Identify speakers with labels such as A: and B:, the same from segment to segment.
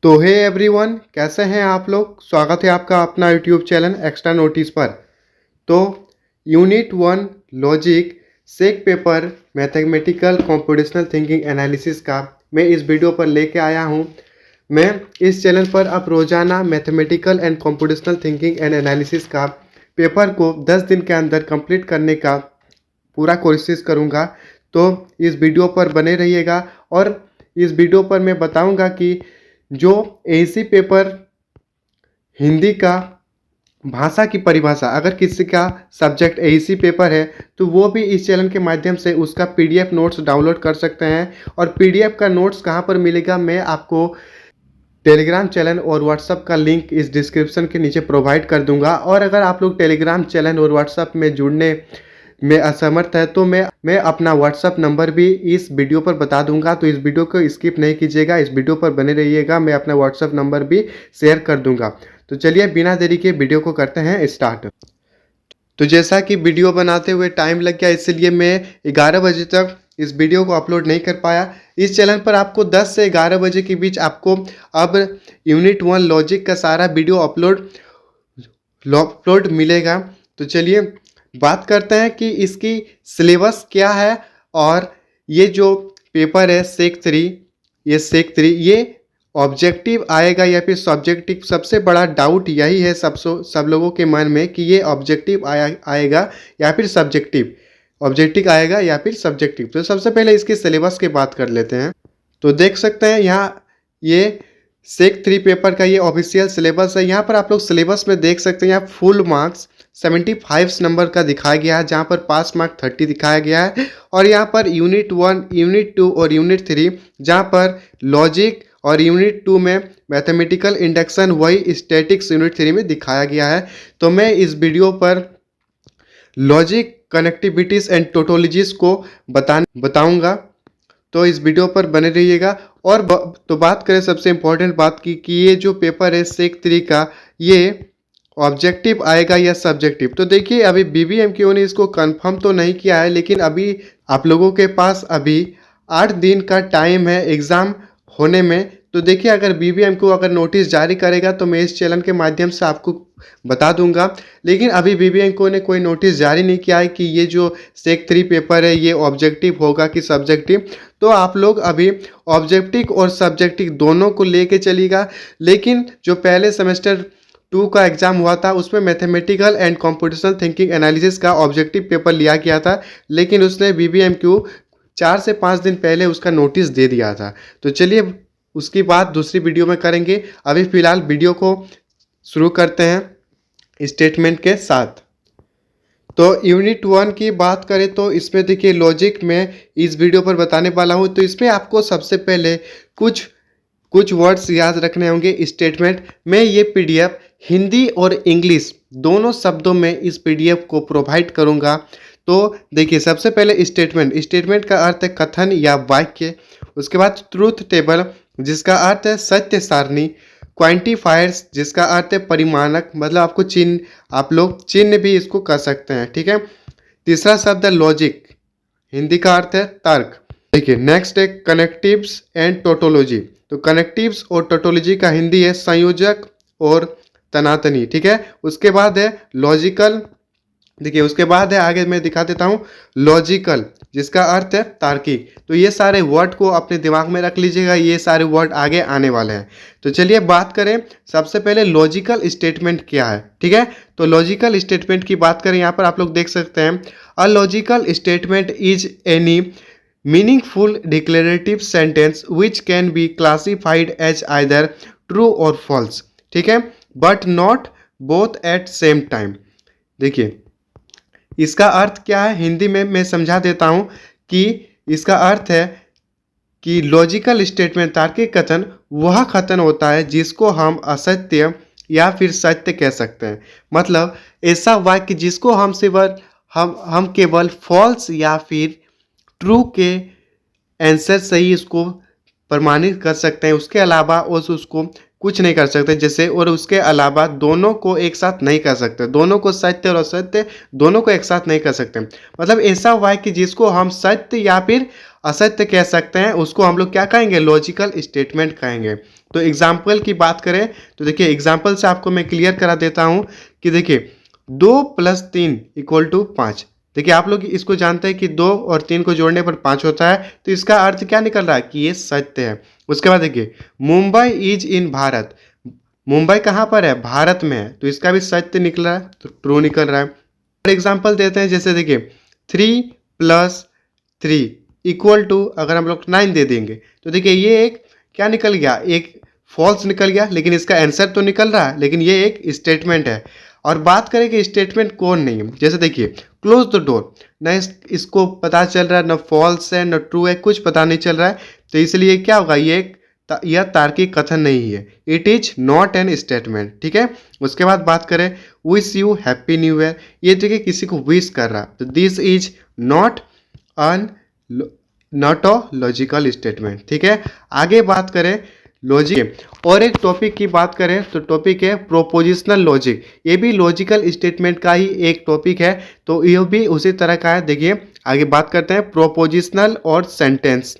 A: तो hey everyone, कैसे हैं आप लोग। स्वागत है आपका अपना यूट्यूब चैनल एक्स्ट्रा नोटिस पर। तो यूनिट 1 लॉजिक सेक paper mathematical computational thinking analysis का मैं इस वीडियो पर लेके आया हूं। मैं इस चैनल पर अब रोज़ाना mathematical and computational thinking and analysis का पेपर को 10 दिन के अंदर कंप्लीट करने का पूरा कोशिश करूंगा। तो इस वीडियो पर बने रहिएगा और इस वीडियो पर मैं बताऊंगा कि जो एसी पेपर हिंदी का भाषा की परिभाषा, अगर किसी का सब्जेक्ट एसी पेपर है तो वो भी इस चैनल के माध्यम से उसका पीडीएफ नोट्स डाउनलोड कर सकते हैं। और पीडीएफ का नोट्स कहाँ पर मिलेगा, मैं आपको टेलीग्राम चैनल और व्हाट्सअप का लिंक इस डिस्क्रिप्शन के नीचे प्रोवाइड कर दूंगा। और अगर आप लोग टेलीग्राम चैनल और व्हाट्सअप में जुड़ने में असमर्थ है तो मैं अपना व्हाट्सअप नंबर भी इस वीडियो पर बता दूंगा। तो इस वीडियो को स्किप नहीं कीजिएगा, इस वीडियो पर बने रहिएगा। मैं अपना व्हाट्सअप नंबर भी शेयर कर दूंगा। तो चलिए बिना देरी के वीडियो को करते हैं स्टार्ट। तो जैसा कि वीडियो बनाते हुए टाइम लग गया, इसलिए मैं 11 बजे तक इस वीडियो को अपलोड नहीं कर पाया। इस चैनल पर आपको 10 से 11 बजे के बीच आपको अब यूनिट 1 लॉजिक का सारा वीडियो अपलोड मिलेगा। तो चलिए बात करते हैं कि इसकी सिलेबस क्या है। और ये जो पेपर है सेक 3 ये ऑब्जेक्टिव आएगा या फिर सब्जेक्टिव। सबसे बड़ा डाउट यही है सब लोगों के मन में कि ये ऑब्जेक्टिव आएगा या फिर ऑब्जेक्टिव आएगा या फिर सब्जेक्टिव। तो सबसे पहले इसके सिलेबस की बात कर लेते हैं। तो देख सकते हैं यहाँ ये सेक 3 पेपर का ये ऑफिशियल सिलेबस है। यहाँ पर आप लोग सिलेबस में देख सकते हैं, यहाँ फुल मार्क्स 75 नंबर का दिखाया गया है, जहाँ पर पास मार्क 30 दिखाया गया है। और यहाँ पर यूनिट 1, यूनिट 2 और यूनिट 3, जहाँ पर लॉजिक और यूनिट 2 में मैथमेटिकल इंडक्शन, वही स्टैटिक्स यूनिट 3 में दिखाया गया है। तो मैं इस वीडियो पर लॉजिक, कनेक्टिविटीज़ एंड टोटोलॉजीज को बताऊंगा। तो इस वीडियो पर बने रहिएगा। और तो बात करें सबसे इम्पोर्टेंट बात की कि ये जो पेपर है सेक 3 का, ये ऑब्जेक्टिव आएगा या सब्जेक्टिव। तो देखिए अभी बीबीएमक्यू ने इसको कंफर्म तो नहीं किया है, लेकिन अभी आप लोगों के पास अभी 8 दिन का टाइम है एग्ज़ाम होने में। तो देखिए अगर बीबीएमक्यू अगर नोटिस जारी करेगा तो मैं इस चैनल के माध्यम से आपको बता दूंगा। लेकिन अभी बीबीएमक्यू ने कोई नोटिस जारी नहीं किया है कि ये जो सेक 3 पेपर है ये ऑब्जेक्टिव होगा कि सब्जेक्टिव। तो आप लोग अभी ऑब्जेक्टिव और सब्जेक्टिव दोनों को लेके चलिएगा। लेकिन जो पहले सेमेस्टर 2 का एग्ज़ाम हुआ था उसमें mathematical and computational thinking analysis का ऑब्जेक्टिव पेपर लिया गया था, लेकिन उसने बीबीएमक्यू 4 से 5 दिन पहले उसका नोटिस दे दिया था। तो चलिए उसकी बात दूसरी वीडियो में करेंगे। अभी फ़िलहाल वीडियो को शुरू करते हैं स्टेटमेंट के साथ। तो यूनिट 1 की बात करें तो इसमें देखिए लॉजिक में इस वीडियो पर बताने वाला हूँ। तो इसमें आपको सबसे पहले कुछ वर्ड्स याद रखने होंगे। स्टेटमेंट में ये पीडीएफ हिंदी और इंग्लिश दोनों शब्दों में इस पीडीएफ को प्रोवाइड करूँगा। तो देखिए सबसे पहले स्टेटमेंट का अर्थ है कथन या वाक्य। उसके बाद ट्रूथ टेबल जिसका अर्थ है सत्य सारणी। क्वांटिफायर्स जिसका अर्थ है परिमाणक, मतलब आप लोग चिन्ह भी इसको कर सकते हैं, ठीक है। तीसरा शब्द है लॉजिक, हिंदी का अर्थ है तर्क। देखिए नेक्स्ट है कनेक्टिव्स एंड टोटोलॉजी। तो कनेक्टिव्स और टोटोलॉजी का हिंदी है संयोजक और तनातनी, ठीक है। उसके बाद है लॉजिकल। देखिए उसके बाद है आगे मैं दिखा देता हूँ लॉजिकल जिसका अर्थ है तार्किक। तो ये सारे वर्ड को अपने दिमाग में रख लीजिएगा, ये सारे वर्ड आगे आने वाले हैं। तो चलिए बात करें सबसे पहले लॉजिकल स्टेटमेंट क्या है, ठीक है। तो लॉजिकल स्टेटमेंट की बात करें, यहाँ पर आप लोग देख सकते हैं a logical statement is any meaningful declarative sentence which can be classified as either true or false, ठीक है, but not both at same time. देखिए इसका अर्थ क्या है, हिंदी में मैं समझा देता हूं कि इसका अर्थ है कि लॉजिकल स्टेटमेंट तार्किक कथन वह कथन होता है जिसको हम असत्य या फिर सत्य कह सकते हैं। मतलब ऐसा वाक्य जिसको हम केवल फॉल्स या फिर ट्रू के आंसर से ही इसको प्रमाणित कर सकते हैं, उसके अलावा उसको कुछ नहीं कर सकते जैसे, और उसके अलावा दोनों को एक साथ नहीं कर सकते, दोनों को सत्य और असत्य दोनों को एक साथ नहीं कर सकते। मतलब ऐसा वाक्य जिसको हम सत्य या फिर असत्य कह सकते हैं उसको हम लोग क्या कहेंगे, लॉजिकल स्टेटमेंट कहेंगे। तो एग्जाम्पल की बात करें तो देखिए एग्जाम्पल से आपको मैं क्लियर करा देता हूँ कि देखिए 2 + 3 = 5। देखिए आप लोग इसको जानते हैं कि 2 और 3 को जोड़ने पर 5 होता है, तो इसका अर्थ क्या निकल रहा है कि ये सत्य है। उसके बाद देखिए मुंबई इज इन भारत, मुंबई कहाँ पर है, भारत में है, तो इसका भी सत्य निकल रहा है, तो ट्रू निकल रहा है। और एग्जाम्पल देते हैं जैसे देखिए 3 + 3 = अगर हम लोग 9 दे देंगे तो देखिए ये एक क्या निकल गया, एक फॉल्स निकल गया, लेकिन इसका आंसर तो निकल रहा है, लेकिन ये एक स्टेटमेंट है। और बात करें कि स्टेटमेंट कौन नहीं है, जैसे देखिए क्लोज द डोर, न इसको पता चल रहा है, न फॉल्स है न ट्रू है, कुछ पता नहीं चल रहा है, तो इसलिए क्या होगा, यह तार्किक कथन नहीं है, it is not an statement. ठीक है। उसके बाद बात करें wish you happy new year, ये देखिए किसी को विश कर रहा, तो this is not a logical statement. ठीक है। आगे बात करें लॉजिक और एक टॉपिक की बात करें तो टॉपिक है प्रोपोजिशनल लॉजिक, ये भी लॉजिकल स्टेटमेंट का ही एक टॉपिक है, तो यह भी उसी तरह का है। देखिए आगे बात करते हैं प्रोपोजिशनल और sentence.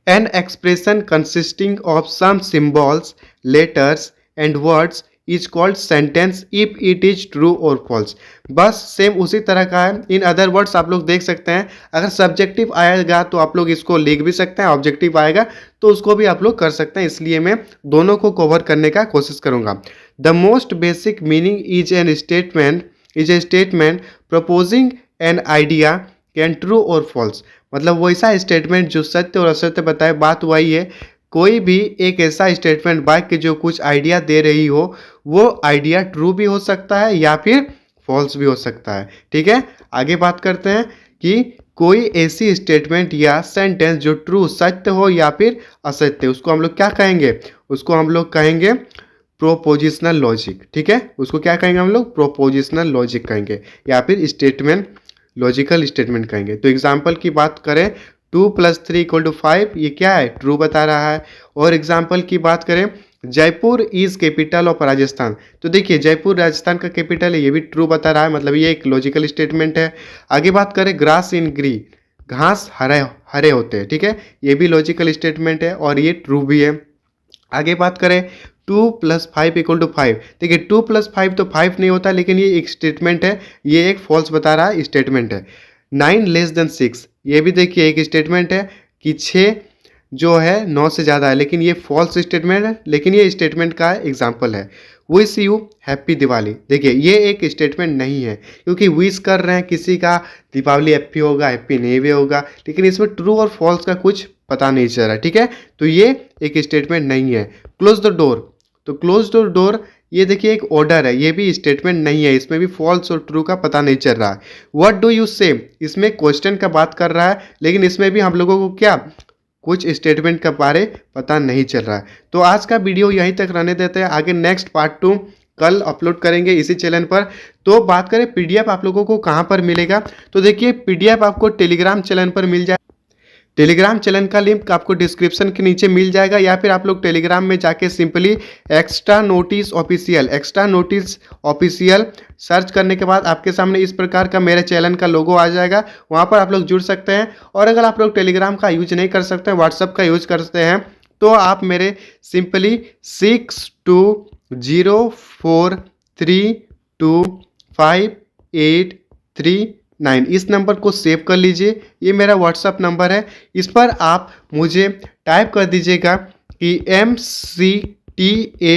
A: An expression consisting of some symbols, letters and words is called sentence if it is true or false. बस सेम उसी तरह का है। इन अदर वर्ड्स आप लोग देख सकते हैं, अगर सब्जेक्टिव आएगा तो आप लोग इसको लिख भी सकते हैं, ऑब्जेक्टिव आएगा तो उसको भी आप लोग कर सकते हैं, इसलिए मैं दोनों को कवर करने का कोशिश करूंगा। The most basic meaning is a statement proposing an idea can true or false. मतलब वैसा स्टेटमेंट जो सत्य और असत्य बताए, बात वही है। कोई भी एक ऐसा स्टेटमेंट वाक्य जो कुछ आइडिया दे रही हो, वो आइडिया ट्रू भी हो सकता है या फिर फॉल्स भी हो सकता है। ठीक है। आगे बात करते हैं कि कोई ऐसी स्टेटमेंट या सेंटेंस जो ट्रू सत्य हो या फिर असत्य, उसको हम लोग क्या कहेंगे, उसको हम लोग कहेंगे प्रोपोजिशनल लॉजिक। ठीक है। उसको क्या कहेंगे हम लोग, प्रोपोजिशनल लॉजिक कहेंगे या फिर स्टेटमेंट लॉजिकल स्टेटमेंट कहेंगे। तो एग्जाम्पल की बात करें 2 + 3 = 5, ये क्या है, ट्रू बता रहा है। और एग्जाम्पल की बात करें Jaipur is capital of Rajasthan, तो देखिए जयपुर राजस्थान का कैपिटल है, ये भी ट्रू बता रहा है, मतलब ये एक लॉजिकल स्टेटमेंट है। आगे बात करें ग्रास इन ग्रीन, घास हरे हरे होते हैं। ठीक है। ये भी लॉजिकल स्टेटमेंट है और ये ट्रू भी है। आगे बात करें 2 + 5 = 5, देखिए 2 + 5 तो 5 नहीं होता, लेकिन ये एक स्टेटमेंट है, ये एक फॉल्स बता रहा है स्टेटमेंट है। 9 < 6, ये भी देखिए एक स्टेटमेंट है कि 6 जो है 9 से ज़्यादा है, लेकिन ये फॉल्स स्टेटमेंट है, लेकिन ये स्टेटमेंट का एग्जाम्पल है। विश यू हैप्पी दिवाली, देखिए ये एक स्टेटमेंट नहीं है, क्योंकि विश कर रहे हैं किसी का दीपावली हैप्पी होगा, हैप्पी न्यू ईयर होगा, लेकिन इसमें ट्रू और फॉल्स का कुछ पता नहीं चल रहा। ठीक है। तो ये एक स्टेटमेंट नहीं है। क्लोज द डोर, तो क्लोज द डोर ये देखिए एक ऑर्डर है, ये भी स्टेटमेंट नहीं है, इसमें भी फॉल्स और ट्रू का पता नहीं चल रहा है। व्हाट डू यू से, इसमें क्वेश्चन का बात कर रहा है, लेकिन इसमें भी हम लोगों को क्या कुछ स्टेटमेंट का बारे पता नहीं चल रहा है। तो आज का वीडियो यहीं तक रहने देते हैं, आगे नेक्स्ट पार्ट 2 कल अपलोड करेंगे इसी चैनल पर। तो बात करें पीडीएफ आप लोगों को कहाँ पर मिलेगा, तो देखिए पीडीएफ आपको टेलीग्राम चैनल पर मिल जाए, टेलीग्राम चैनल का लिंक आपको डिस्क्रिप्शन के नीचे मिल जाएगा, या फिर आप लोग टेलीग्राम में जाके simply extra notice official search करने के बाद आपके सामने इस प्रकार का मेरे चैनल का लोगो आ जाएगा, वहाँ पर आप लोग जुड़ सकते हैं। और अगर आप लोग टेलीग्राम का यूज नहीं कर सकते हैं, व्हाट्सअप का यूज करते हैं, तो आप मेरे सिंपली 6204325839 इस नंबर को सेव कर लीजिए, ये मेरा व्हाट्सअप नंबर है। इस पर आप मुझे टाइप कर दीजिएगा कि MCTA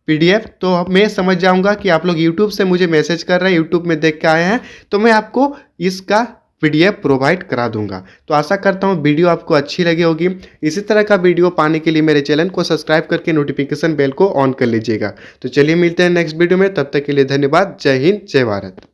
A: PDF, तो मैं समझ जाऊंगा कि आप लोग यूट्यूब से मुझे मैसेज कर रहे हैं, यूट्यूब में देख के आए हैं, तो मैं आपको इसका PDF प्रोवाइड करा दूंगा। तो आशा करता हूँ वीडियो आपको अच्छी लगी होगी। इसी तरह का वीडियो पाने के लिए मेरे चैनल को सब्सक्राइब करके नोटिफिकेशन बेल को ऑन कर लीजिएगा। तो चलिए मिलते हैं नेक्स्ट वीडियो में, तब तक के लिए धन्यवाद। जय हिंद, जय भारत।